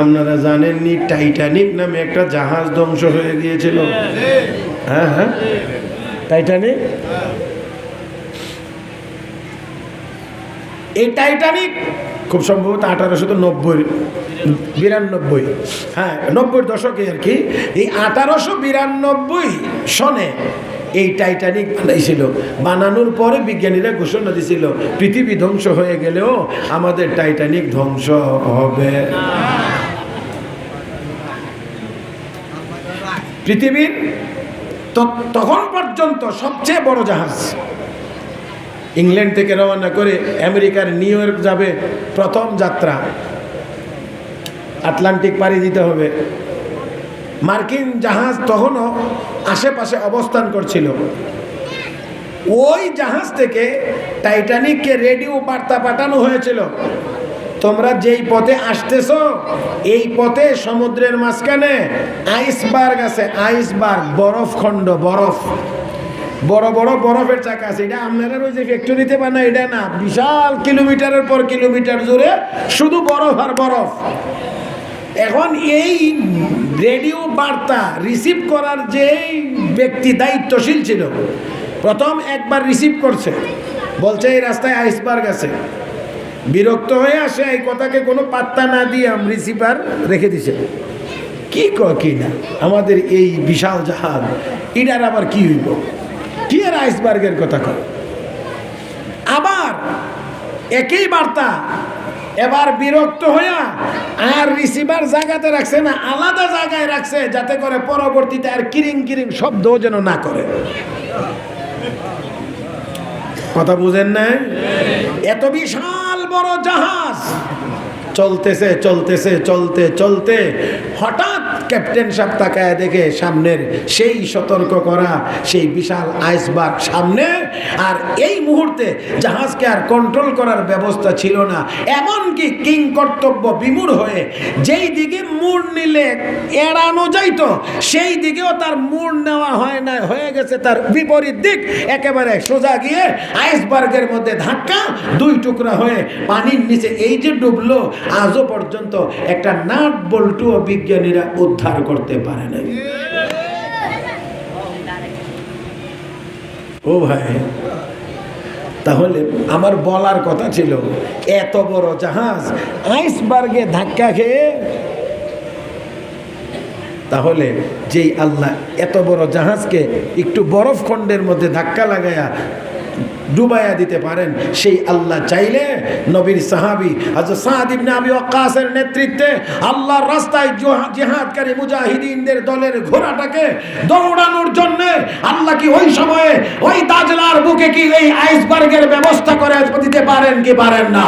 আপনারা জানেননি টাইটানিক নামে একটা জাহাজ ধ্বংস হয়ে গিয়েছিল? হ্যাঁ হ্যাঁ, টাইটানিক। এই টাইটানিক খুব সম্ভবত 1892, হ্যাঁ 90-এর দশকে আর কি। এই 1892 সনে এই টাইটানিক বানাইছিল। বানানোর পরে বিজ্ঞানীরা ঘোষণা দিয়েছিল পৃথিবী ধ্বংস হয়ে গেলেও আমাদের টাইটানিক ধ্বংস হবে। পৃথিবীর তখন পর্যন্ত সবচেয়ে বড় জাহাজ, ইংল্যান্ড থেকে রওনা করে আমেরিকার নিউ ইয়র্ক যাবে, প্রথম যাত্রা আটলান্টিক পাড়ি দিতে হবে। মার্কিন জাহাজ তখনও আশেপাশে অবস্থান করছিল। ওই জাহাজ থেকে টাইটানিককে রেডিও বার্তা পাঠানো হয়েছিল, তোমরা যেই পথে আসতেছো এই পথে সমুদ্রের মাঝখানে আইসবার্গ আছে, আইসবার্গ বরফখণ্ড, বরফ, বড় বড় বরফের চাকা আছে। এটা আপনারা ওই যে ফ্যাক্টরিতে বানায় এটা না, বিশাল কিলোমিটারের পর কিলোমিটার জুড়ে শুধু বরফ আর বরফ। এখন এই রেডিও বার্তা রিসিভ করার যে ব্যক্তি দায়িত্বশীল ছিল, প্রথম একবার রিসিভ করছে, বলছে এই রাস্তায় আইসবার্গ আছে। বিরক্ত হয়ে আসে, এই কথাকে কোনো পাত্তা না দিয়ে রিসিভার রেখে দিছে। কি কি না আমাদের এই বিশাল জাহাজ, এটার আবার কি হইব, কি আর আইসবার্গের কথা কয়। আবার একই বার্তা এবার বিরক্ত হইয়া আর রিসিভার জায়গাতে রাখছে না, আলাদা জায়গায় রাখছে, যাতে করে পরবর্তীতে আর কিরিং কিরিং শব্দ যেন না করে। কথা বুঝেন না? এত বিশাল বড় জাহাজ চলতেছে চলতেছে চলতে চলতে হঠাৎ ক্যাপ্টেন সাহেব তাকায় দেখে সামনের সেই সতর্ক করা সেই বিশাল আইসবার্গ সামনে। আর এই মুহূর্তে জাহাজকে আর কন্ট্রোল করার ব্যবস্থা ছিল না, এমনকি কিং কর্তব্য বিমূঢ় হয়ে যেই দিকে মোড় নিলে এড়ানো যাইতো সেই দিকেও তার মোড় নেওয়া হয় না, হয়ে গেছে তার বিপরীত দিক, একেবারে সোজা গিয়ে আইসবার্গের মধ্যে ধাক্কা, দুই টুকরা হয়ে পানির নিচে এই যে ডুবলো, আজও পর্যন্ত একটা নাট বল্টুও বিজ্ঞানীরা উদ্ধার করতে পারে না। ও ভাই, তাহলে আমার বলার কথা ছিল, এত বড় জাহাজ আইসবার্গে ধাক্কা খেয়ে, তাহলে যেই আল্লাহ এত বড় জাহাজকে একটু বরফ খণ্ডের মধ্যে ধাক্কা লাগায়া ডুবাইয়া দিতে পারেন, সেই আল্লাহ চাইলে নবীর সাহাবী হযরত সাদ ইবনে আবি ওয়াক্কাসের নেতৃত্বে আল্লাহর রাস্তায় জিহাদকারী মুজাহিদিনদের দলের ঘোড়াটাকে দৌড়ানোর জন্য আল্লাহ কি ওই সময়ে ওই দাজলার বুকে কি এই আইসবার্গের ব্যবস্থা করে দিতে পারেন কি পারেন না?